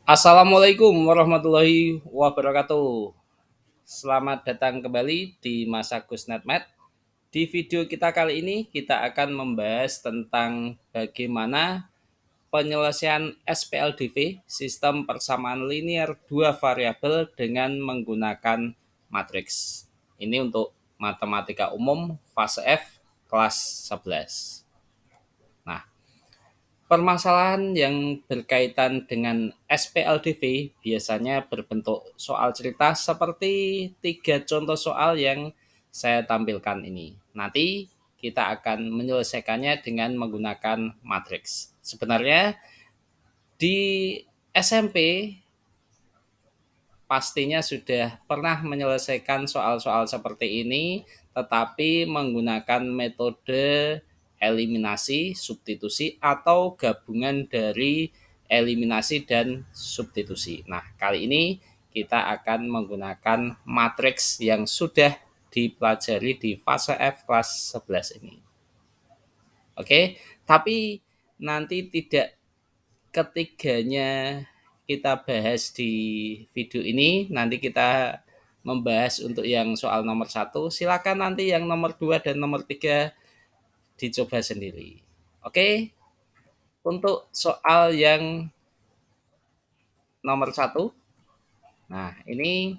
Assalamualaikum warahmatullahi wabarakatuh. Selamat datang kembali di Masa Kusnetmet. Di video kita kali ini kita akan membahas tentang bagaimana penyelesaian SPLDV, sistem persamaan linear dua variabel dengan menggunakan matriks. Ini untuk matematika umum fase F kelas 11. Nah, permasalahan yang berkaitan dengan SPLDV biasanya berbentuk soal cerita seperti tiga contoh soal yang saya tampilkan ini. Nanti kita akan menyelesaikannya dengan menggunakan matriks. Sebenarnya di SMP pastinya sudah pernah menyelesaikan soal-soal seperti ini, tetapi menggunakan metode eliminasi, substitusi, atau gabungan dari eliminasi dan substitusi. Nah, kali ini kita akan menggunakan matriks yang sudah dipelajari di fase F kelas 11 ini. Oke, tapi nanti tidak ketiganya kita bahas di video ini. Nanti kita membahas untuk yang soal nomor satu. Silakan nanti yang nomor 2 dan nomor 3 dicoba sendiri. Oke, untuk soal yang nomor satu. Nah, ini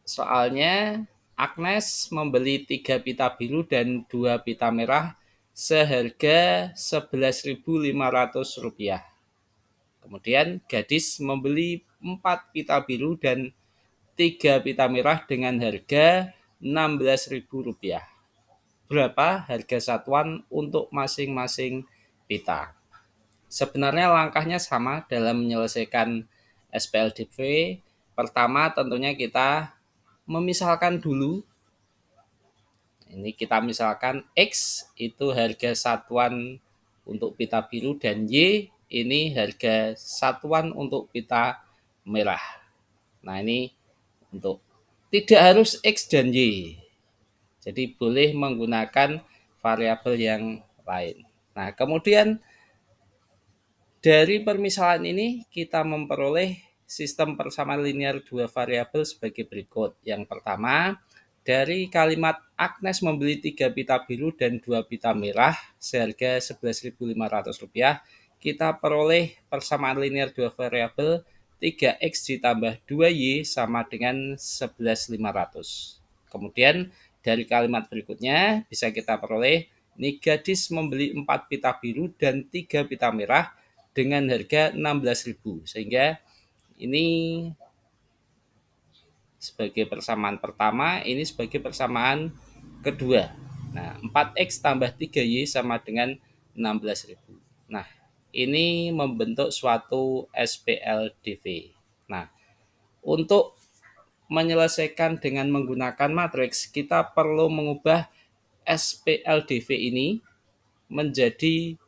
soalnya Agnes membeli 3 pita biru dan 2 pita merah seharga Rp11.500. Kemudian gadis membeli 4 pita biru dan 3 pita merah dengan harga Rp16.000. Berapa harga satuan untuk masing-masing pita? Sebenarnya langkahnya sama dalam menyelesaikan SPLDV. Pertama tentunya kita memisalkan dulu. Ini kita misalkan X itu harga satuan untuk pita biru dan Y ini harga satuan untuk pita merah. Nah, ini untuk tidak harus X dan Y. Jadi boleh menggunakan variabel yang lain. Nah, kemudian dari permisalan ini kita memperoleh sistem persamaan linear dua variabel sebagai berikut. Yang pertama, dari kalimat Agnes membeli 3 pita biru dan 2 pita merah seharga Rp11.500, kita peroleh persamaan linear dua variabel 3x ditambah 2y sama dengan 11.500. Kemudian dari kalimat berikutnya bisa kita peroleh ini gadis membeli 4 pita biru dan 3 pita merah dengan harga 16.000. Sehingga ini sebagai persamaan pertama, ini sebagai persamaan kedua. Nah, 4x tambah 3y sama dengan 16.000. Nah, ini membentuk suatu SPLDV. Nah, untuk menyelesaikan dengan menggunakan matriks, kita perlu mengubah SPLDV ini menjadi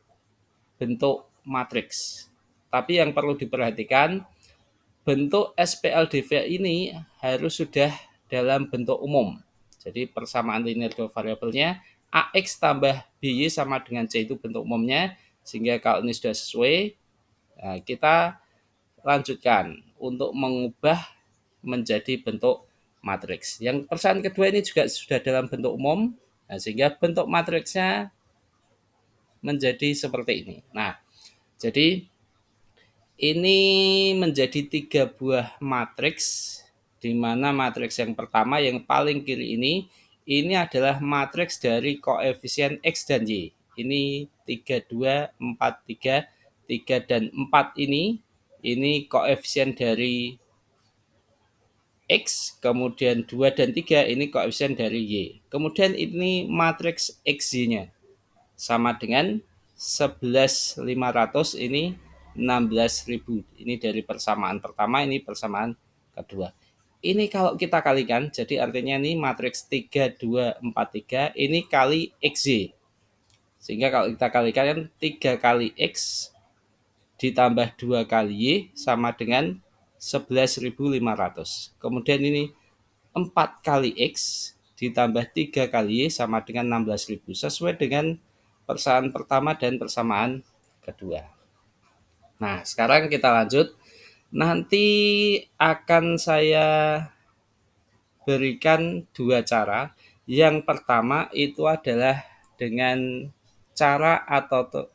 bentuk matriks. Tapi yang perlu diperhatikan, bentuk SPLDV ini harus sudah dalam bentuk umum. Jadi persamaan linear dua variabelnya AX tambah BY sama dengan C itu bentuk umumnya. Sehingga kalau ini sudah sesuai, kita lanjutkan untuk mengubah menjadi bentuk matriks. Yang persamaan kedua ini juga sudah dalam bentuk umum, sehingga bentuk matriksnya menjadi seperti ini. Nah, jadi ini menjadi 3 buah matriks, di mana matriks yang pertama yang paling kiri ini adalah matriks dari koefisien X dan Y. Ini 3, 2, 4, 3, 3 dan 4 ini koefisien dari X, kemudian 2 dan 3 ini koefisien dari Y. Kemudian ini matriks XY-nya sama dengan 11.500 ini 16.000. Ini dari persamaan pertama, ini persamaan kedua. Ini kalau kita kalikan, jadi artinya ini matriks 3, 2, 4, 3, ini kali XY. Sehingga kalau kita kalikan 3 kali X ditambah 2 kali Y sama dengan 11.500. Kemudian ini 4 kali X ditambah 3 kali Y sama dengan 16.000. Sesuai dengan persamaan pertama dan persamaan kedua. Nah, sekarang kita lanjut. Nanti akan saya berikan dua cara. Yang pertama itu adalah dengan cara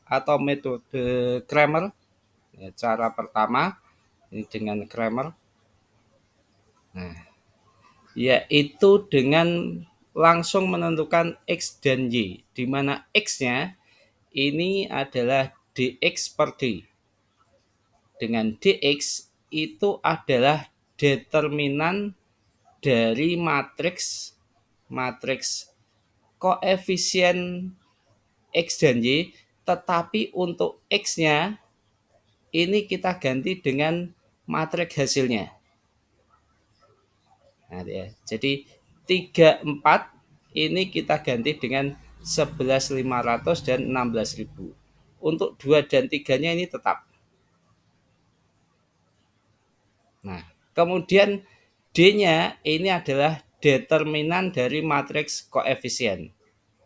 atau metode Kramer. Ya, cara pertama ini dengan Kramer. Nah, yaitu dengan langsung menentukan X dan Y, di mana X-nya ini adalah dx per d. Dengan dx itu adalah determinan dari matriks matriks koefisien X dan Y, tetapi untuk X-nya ini kita ganti dengan matriks hasilnya. Nah, ya. Jadi 34 ini kita ganti dengan 11.500 dan 16.000. Untuk 2 dan 3-nya ini tetap. Nah, kemudian D-nya ini adalah determinan dari matriks koefisien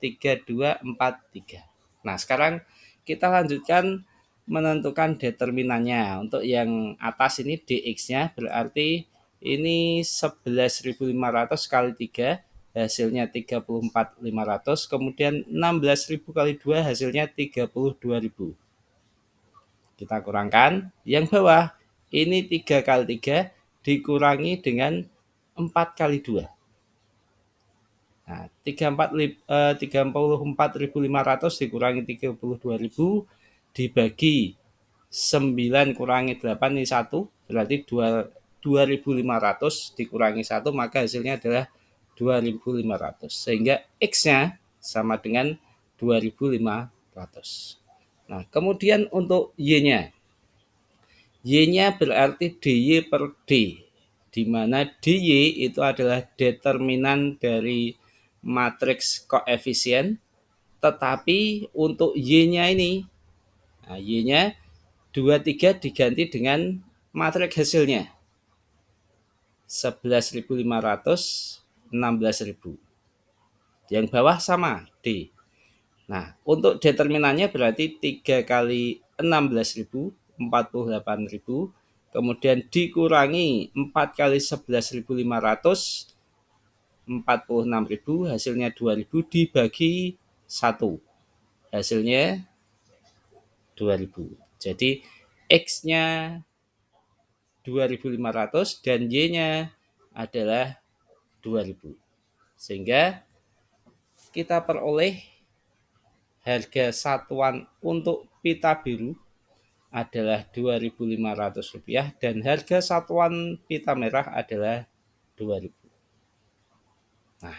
3, 2, 4, 3. Nah, sekarang kita lanjutkan menentukan determinannya. Untuk yang atas ini dx-nya berarti ini 11.500 kali 3 hasilnya 34.500, kemudian 16.000 kali 2 hasilnya 32.000. Kita kurangkan yang bawah ini 3 kali 3 dikurangi dengan 4 kali 2. Nah, 34.500 dikurangi 32.000 dibagi 9 kurangi 8 ini 1, berarti 2.500 dikurangi 1, maka hasilnya adalah 2.500. Sehingga X-nya sama dengan 2.500. Nah, kemudian untuk Y-nya. Y-nya berarti DY per D, di mana DY itu adalah determinan dari matriks koefisien, tetapi untuk Y-nya ini, nah Y-nya 23 diganti dengan matriks hasilnya 11.500, 16.000. Yang bawah sama D. Nah, untuk determinannya berarti 3 kali 16.000, 48.000, kemudian dikurangi 4 kali 11.500, 46.000, hasilnya 2.000 dibagi 1, hasilnya 2.000. Jadi X-nya 2.500 dan Y-nya adalah 2.000. Sehingga kita peroleh harga satuan untuk pita biru adalah Rp2.500 dan harga satuan pita merah adalah Rp2.000. Nah,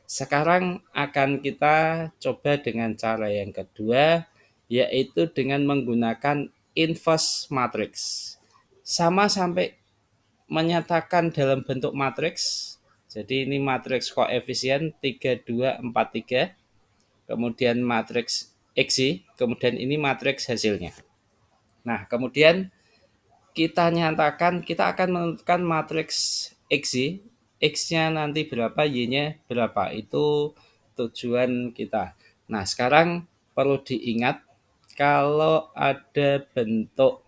sekarang akan kita coba dengan cara yang kedua, yaitu dengan menggunakan inverse matrix. Sama sampai menyatakan dalam bentuk matriks. Jadi ini matriks koefisien 3, 2, 4, 3. Kemudian matriks X, kemudian ini matriks hasilnya. Nah, kemudian kita nyatakan, kita akan menentukan matriks X, X-nya nanti berapa, Y-nya berapa. Itu tujuan kita. Nah, sekarang perlu diingat kalau ada bentuk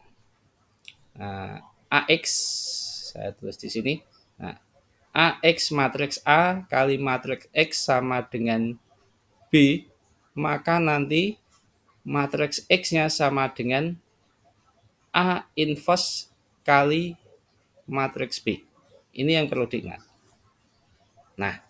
AX, saya tulis di sini. Nah, AX matriks A kali matriks X sama dengan B, maka nanti matriks X-nya sama dengan A inverse kali matriks B. Ini yang perlu diingat. Nah,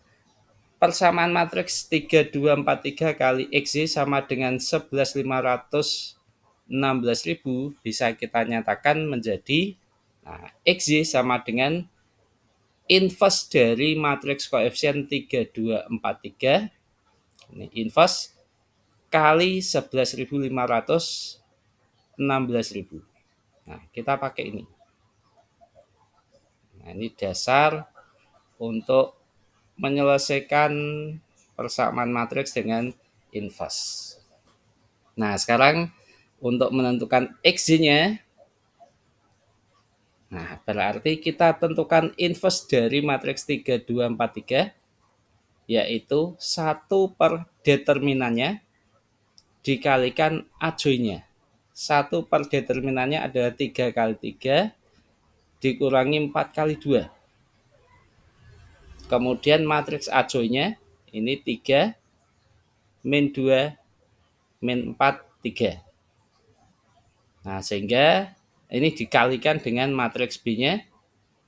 persamaan matriks 3, 2, 4, 3 kali XY sama dengan 11.500, 16.000 bisa kita nyatakan menjadi XY sama dengan inverse dari matriks koefisien 3, 2, 4, 3. Ini inverse kali 11.500, 16.000. Nah, kita pakai ini. Nah, ini dasar untuk menyelesaikan persamaan matriks dengan inverse. Nah, sekarang untuk menentukan X-nya, nah berarti kita tentukan inverse dari matriks 3, 2, 4, 3, yaitu 1 per determinannya dikalikan adjoinnya. 1 per determinannya adalah 3 kali 3, dikurangi 4 kali 2. Kemudian matriks ajoynya ini 3 min 2 min 4 3. Nah, sehingga ini dikalikan dengan matriks B-nya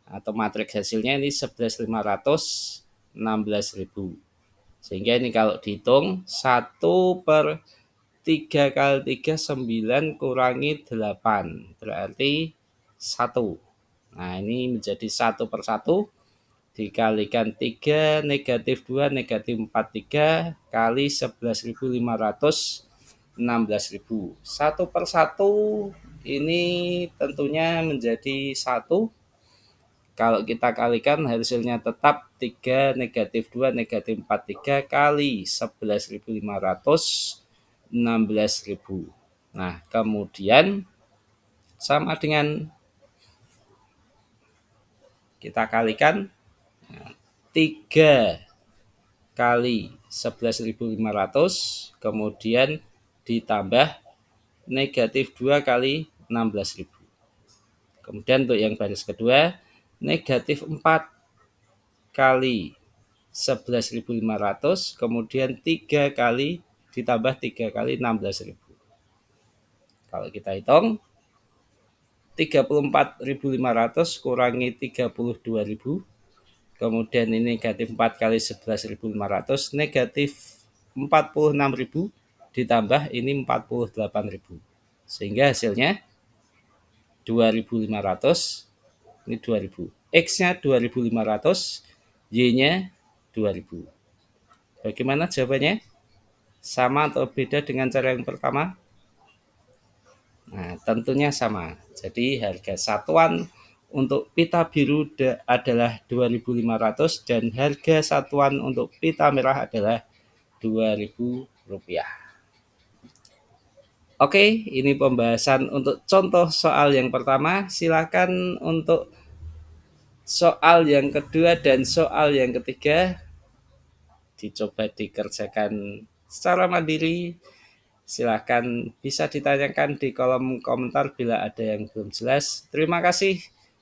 atau matriks hasilnya ini 11.500 16.000. Sehingga ini kalau dihitung 1 per 3 kali 3 9 kurangi 8 berarti 1. Nah, ini menjadi 1 per 1 dikalikan 3 negatif 2 negatif 4 3 kali 11.500 16.000. 1 per 1 ini tentunya menjadi 1. Kalau kita kalikan hasilnya tetap 3 negatif 2 negatif 4 3 kali 11.500 16.000. Nah, kemudian sama dengan kita kalikan 3 kali 11.500 kemudian ditambah negatif 2 kali 16.000. Kemudian untuk yang baris kedua negatif 4 kali 11.500 kemudian 3 kali ditambah 3 kali 16.000. Kalau kita hitung 34.500 kurangi 32.000 kemudian ini negatif 4 kali 11.500 negatif 46.000 ditambah ini 48.000 sehingga hasilnya 2.500 ini 2.000 X-nya 2.500 Y-nya 2.000. Bagaimana jawabannya? Sama atau beda dengan cara yang pertama? Nah, tentunya sama. Jadi harga satuan untuk pita biru adalah 2.500 dan harga satuan untuk pita merah adalah Rp2.000. Oke, ini pembahasan untuk contoh soal yang pertama. Silakan untuk soal yang kedua dan soal yang ketiga dicoba dikerjakan secara mandiri. Silahkan bisa ditanyakan di kolom komentar bila ada yang belum jelas. Terima kasih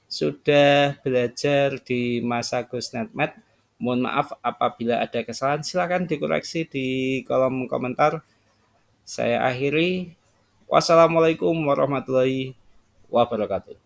sudah belajar di Masagos.net. Mohon maaf apabila ada kesalahan, silahkan dikoreksi di kolom komentar. Saya akhiri. Wassalamualaikum warahmatullahi wabarakatuh.